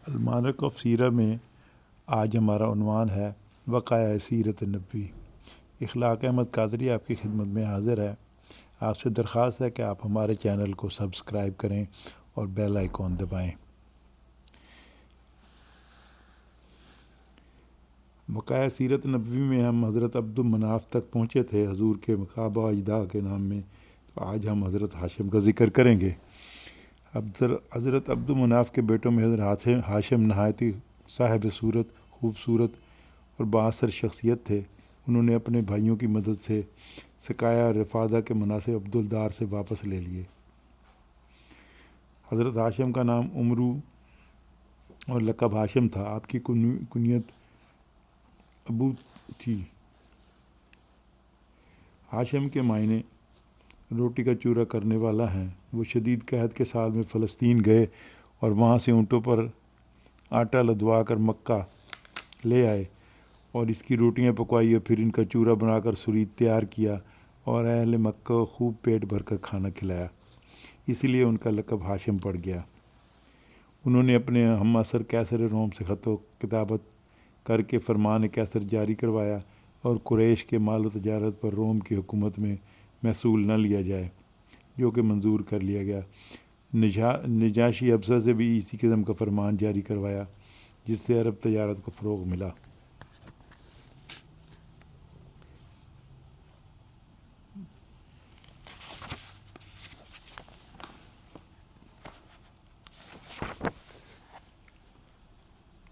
المعارک of سیرہ میں آج ہمارا عنوان ہے وقائع سیرت نبوی۔ اخلاق احمد قادری آپ کی خدمت میں حاضر ہے۔ آپ سے درخواست ہے کہ آپ ہمارے چینل کو سبسکرائب کریں اور بیل آئیکن دبائیں۔ وقائع سیرت نبوی میں ہم حضرت عبد المناف تک پہنچے تھے، حضور کے مقابہ اجداء کے نام میں۔ تو آج ہم حضرت ہاشم کا ذکر کریں گے۔ حضرت عبد المناف کے بیٹوں میں حضرت ہاشم نہایت صاحب صورت، خوبصورت اور بااثر شخصیت تھے۔ انہوں نے اپنے بھائیوں کی مدد سے سقایا اور رفادہ کے مناصب عبدالدار سے واپس لے لیے۔ حضرت ہاشم کا نام عمرو اور لقب ہاشم تھا۔ آپ کی کنیت ابو تھی۔ ہاشم کے معنی روٹی کا چورا کرنے والا ہیں۔ وہ شدید قحط کے سال میں فلسطین گئے اور وہاں سے اونٹوں پر آٹا لدوا کر مکہ لے آئے اور اس کی روٹیاں پکوائی اور پھر ان کا چورا بنا کر سرید تیار کیا اور اہل مکہ کو خوب پیٹ بھر کر کھانا کھلایا۔ اسی لیے ان کا لقب ہاشم پڑ گیا۔ انہوں نے اپنے ہم عصر کیسر روم سے خط و کتابت کر کے فرمان کیسر جاری کروایا اور قریش کے مال و تجارت پر روم کی حکومت میں محصول نہ لیا جائے، جو کہ منظور کر لیا گیا۔ نجاشی ابزہ سے بھی اسی قسم کا فرمان جاری کروایا، جس سے عرب تجارت کو فروغ ملا۔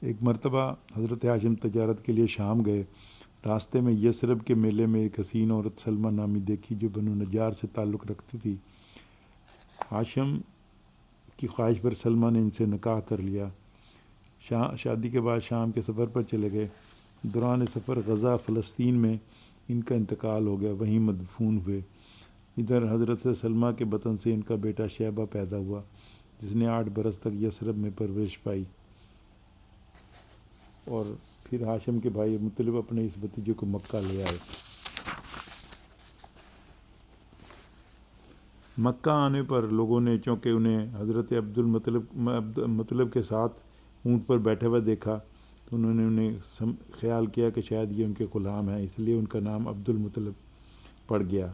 ایک مرتبہ حضرت ہاشم تجارت کے لیے شام گئے۔ راستے میں یثرب کے میلے میں ایک حسین عورت سلمہ نامی دیکھی جو بنو نجار سے تعلق رکھتی تھی۔ ہاشم کی خواہش پر سلمہ نے ان سے نکاح کر لیا۔ شادی کے بعد شام کے سفر پر چلے گئے۔ دوران سفر غزہ فلسطین میں ان کا انتقال ہو گیا، وہیں مدفون ہوئے۔ ادھر حضرت سلمہ کے بطن سے ان کا بیٹا شیبہ پیدا ہوا، جس نے 8 برس تک یثرب میں پرورش پائی۔ اور پھر ہاشم کے بھائی مطلب اپنے اس بھتیجے کو مکہ لے آئے۔ مکہ آنے پر لوگوں نے چونکہ انہیں حضرت مطلب کے ساتھ اونٹ پر بیٹھے ہوئے دیکھا تو انہوں نے انہیں خیال کیا کہ شاید یہ ان کے غلام ہیں، اس لیے ان کا نام عبد المطلب پڑ گیا۔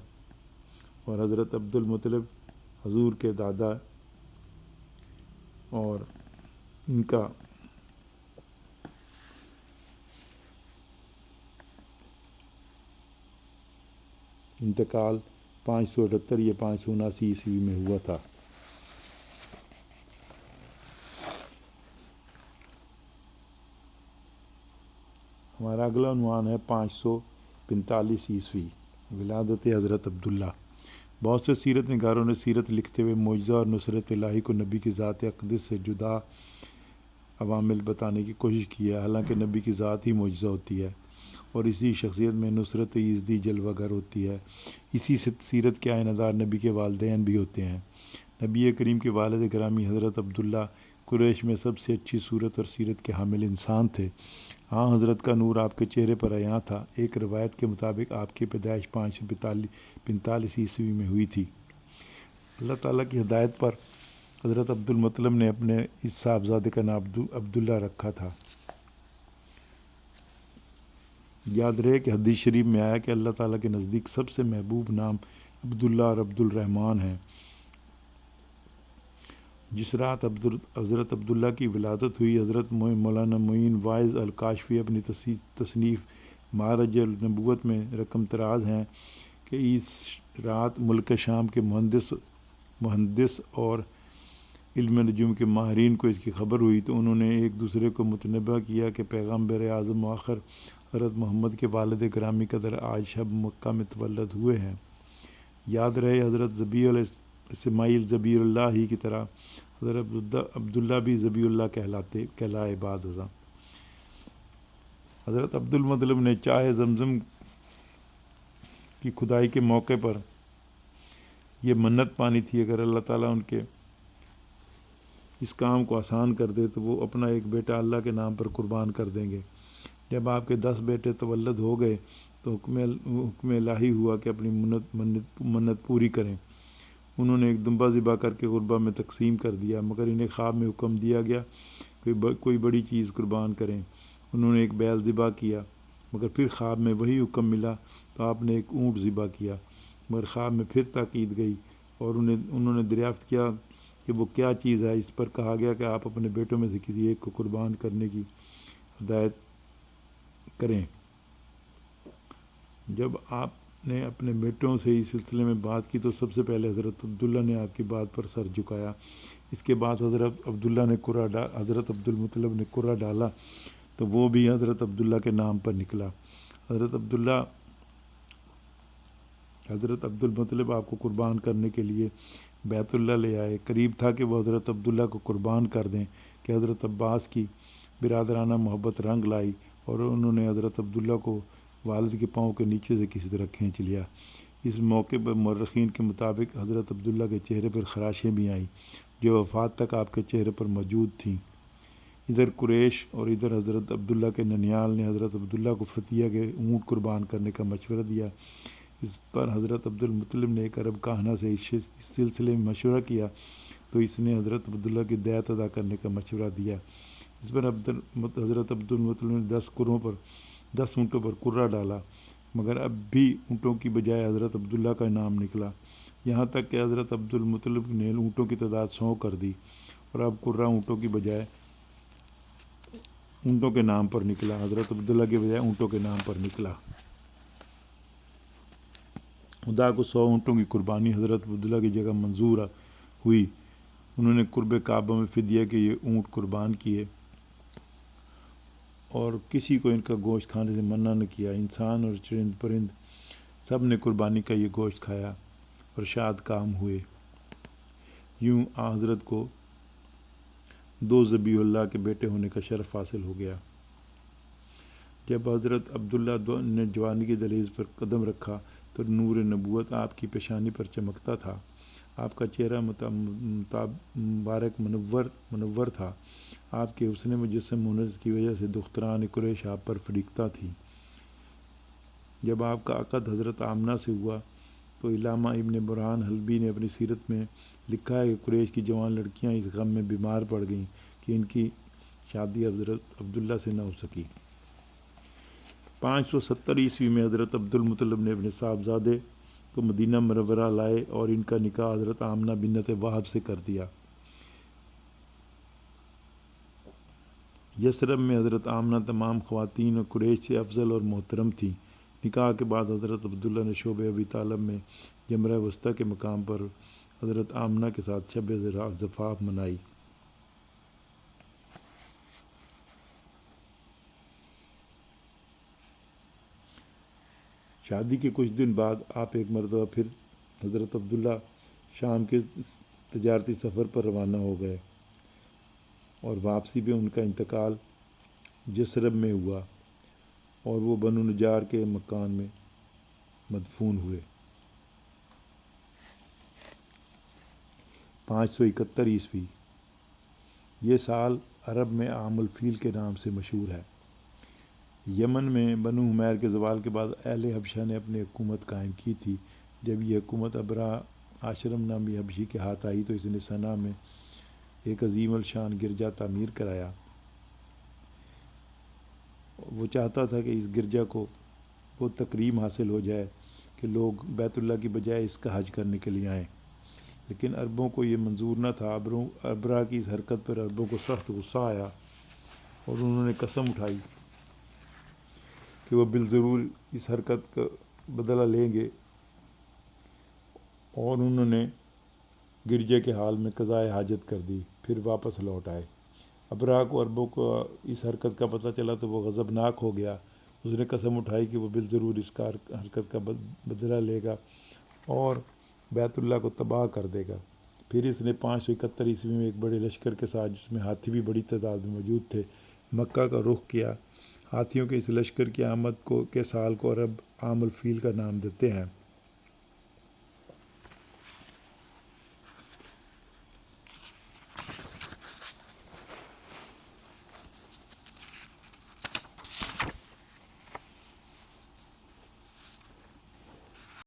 اور حضرت عبد المطلب حضور کے دادا اور ان کا انتقال 578 یا 579 عیسوی میں ہوا تھا۔ ہمارا اگلا عنوان ہے 545 عیسوی، ولادت حضرت عبداللہ۔ بہت سے سیرت نگاروں نے سیرت لکھتے ہوئے معجزہ اور نصرت الہی کو نبی کی ذات اقدس سے جدا عوامل بتانے کی کوشش کی ہے، حالانکہ نبی کی ذات ہی معجزہ ہوتی ہے اور اسی شخصیت میں نصرت یزدی جلوہ گر ہوتی ہے۔ اسی سیرت کے آئینہ دار نبی کے والدین بھی ہوتے ہیں۔ نبی کریم کے والد گرامی حضرت عبداللہ قریش میں سب سے اچھی صورت اور سیرت کے حامل انسان تھے۔ ہاں، حضرت کا نور آپ کے چہرے پر عیاں تھا۔ ایک روایت کے مطابق آپ کی پیدائش 545 عیسوی میں ہوئی تھی۔ اللہ تعالیٰ کی ہدایت پر حضرت عبد المطلب نے اپنے اس صاحبزادے کا نام عبداللہ رکھا تھا۔ یاد رہے کہ حدیث شریف میں آیا کہ اللہ تعالیٰ کے نزدیک سب سے محبوب نام عبداللہ اور عبد الرحمن ہیں۔ جس رات حضرت عبداللہ کی ولادت ہوئی، حضرت مولانا معین واعظ الکاشفی اپنی تصنیف معرج النبوت میں رقم تراز ہیں کہ اس رات ملک شام کے مہندس اور علم نجوم کے ماہرین کو اس کی خبر ہوئی تو انہوں نے ایک دوسرے کو متنبہ کیا کہ پیغمبر اعظم آخر حضرت محمد کے والد گرامی قدر آج شب مکہ میں تولد ہوئے ہیں۔ یاد رہے حضرت اسماعیل ذبیح اللہ ہی کی طرح حضرت عبداللہ بھی ذبیح اللہ کہلائے بعد ازاں۔ حضرت عبد المطلب نے چائے زمزم کی کھدائی کے موقع پر یہ منت پانی تھی، اگر اللہ تعالیٰ ان کے اس کام کو آسان کر دے تو وہ اپنا ایک بیٹا اللہ کے نام پر قربان کر دیں گے۔ جب آپ کے 10 بیٹے تولد ہو گئے تو حکم الہی ہوا کہ اپنی منت پوری کریں۔ انہوں نے ایک دمبا ذبح کر کے غربا میں تقسیم کر دیا، مگر انہیں خواب میں حکم دیا گیا کوئی بڑی چیز قربان کریں۔ انہوں نے ایک بیل ذبح کیا، مگر پھر خواب میں وہی حکم ملا تو آپ نے ایک اونٹ ذبح کیا، مگر خواب میں پھر تاکید گئی اور انہوں نے دریافت کیا کہ وہ کیا چیز ہے۔ اس پر کہا گیا کہ آپ اپنے بیٹوں میں سے کسی ایک کو قربان کرنے کی ہدایت کریں۔ جب آپ نے اپنے بیٹوں سے اس سلسلے میں بات کی تو سب سے پہلے حضرت عبداللہ نے آپ کی بات پر سر جھکایا۔ اس کے بعد حضرت عبد المطلب نے قرہ ڈالا تو وہ بھی حضرت عبداللہ کے نام پر نکلا۔ حضرت عبد المطلب آپ کو قربان کرنے کے لیے بیت اللہ لے آئے۔ قریب تھا کہ وہ حضرت عبداللہ کو قربان کر دیں کہ حضرت عباس کی برادرانہ محبت رنگ لائی اور انہوں نے حضرت عبداللہ کو والد کے پاؤں کے نیچے سے کسی طرح کھینچ لیا۔ اس موقع پر مورخین کے مطابق حضرت عبداللہ کے چہرے پر خراشیں بھی آئیں جو وفات تک آپ کے چہرے پر موجود تھیں۔ ادھر قریش اور ادھر حضرت عبداللہ کے ننیال نے حضرت عبداللہ کو فتیہ کے اونٹ قربان کرنے کا مشورہ دیا۔ اس پر حضرت عبد المطلب نے ایک عرب کاہنہ سے اس سلسلے میں مشورہ کیا تو اس نے حضرت عبداللہ کی دیت ادا کرنے کا مشورہ دیا۔ اس پر حضرت عبد المطلب نے 10 اونٹوں پر قرہ ڈالا، مگر اب بھی اونٹوں کی بجائے حضرت عبداللہ کا نام نکلا، یہاں تک کہ حضرت عبد المطلب نے اونٹوں کی تعداد 100 کر دی اور اب قرہ اونٹوں کی بجائے اونٹوں کے نام پر نکلا، حضرت عبداللہ کے بجائے اونٹوں کے نام پر نکلا۔ خدا کو 100 اونٹوں کی قربانی حضرت عبداللہ کی جگہ منظور ہوئی۔ انہوں نے قرب کعبہ میں فدیہ کے یہ اونٹ قربان کیے اور کسی کو ان کا گوشت کھانے سے منع نہ کیا۔ انسان اور چرند پرند سب نے قربانی کا یہ گوشت کھایا اور شاد کام ہوئے۔ یوں حضرت کو 2 ذبیح اللہ کے بیٹے ہونے کا شرف حاصل ہو گیا۔ جب حضرت عبداللہ نے جوانی کی دہلیز پر قدم رکھا تو نور نبوت آپ کی پیشانی پر چمکتا تھا۔ آپ کا چہرہ مبارک منور تھا۔ آپ کے حسن مجسم منظر کی وجہ سے دختران قریش آپ پر فریقتہ تھی۔ جب آپ کا عقد حضرت آمنہ سے ہوا تو علامہ ابن برہان حلبی نے اپنی سیرت میں لکھا ہے کہ قریش کی جوان لڑکیاں اس غم میں بیمار پڑ گئیں کہ ان کی شادی حضرت عبداللہ سے نہ ہو سکی۔ 570 عیسوی میں حضرت عبد المطلب نے اپنے صاحبزادے کو مدینہ منورہ لائے اور ان کا نکاح حضرت آمنہ بنت وہب سے کر دیا۔ یثرب میں حضرت آمنہ تمام خواتین اور قریش سے افضل اور محترم تھیں۔ نکاح کے بعد حضرت عبداللہ نے شعبہ ابی طالب میں جمرہ وسطیٰ کے مقام پر حضرت آمنہ کے ساتھ شب زفاف منائی۔ شادی کے کچھ دن بعد آپ ایک مرتبہ پھر حضرت عبداللہ شام کے تجارتی سفر پر روانہ ہو گئے اور واپسی پہ ان کا انتقال یثرب میں ہوا اور وہ بنو نجار کے مکان میں مدفون ہوئے۔ 571 عیسوی یہ سال عرب میں عام الفیل کے نام سے مشہور ہے۔ یمن میں بنو حمیر کے زوال کے بعد اہل حبشہ نے اپنی حکومت قائم کی تھی۔ جب یہ حکومت ابرہہ آشرم نامی حبشی کے ہاتھ آئی تو اس نے صنعا میں ایک عظیم الشان گرجا تعمیر کرایا۔ وہ چاہتا تھا کہ اس گرجا کو وہ تکریم حاصل ہو جائے کہ لوگ بیت اللہ کی بجائے اس کا حج کرنے کے لیے آئیں، لیکن عربوں کو یہ منظور نہ تھا۔ ابرہہ کی اس حرکت پر عربوں کو سخت غصہ آیا اور انہوں نے قسم اٹھائی کہ وہ بالضرور اس حرکت کا بدلہ لیں گے، اور انہوں نے گرجے کے حال میں قضائے حاجت کر دی، پھر واپس لوٹ آئے۔ ابرہہ کو عربوں کو اس حرکت کا پتہ چلا تو وہ غضبناک ہو گیا۔ اس نے قسم اٹھائی کہ وہ بالضرور اس حرکت کا بدلہ لے گا اور بیت اللہ کو تباہ کر دے گا۔ پھر اس نے 571 عیسوی میں ایک بڑے لشکر کے ساتھ، جس میں ہاتھی بھی بڑی تعداد میں موجود تھے، مکہ کا رخ کیا۔ ہاتھیوں کے اس لشکر کی آمد کے سال کو عرب عام الفیل کا نام دیتے ہیں۔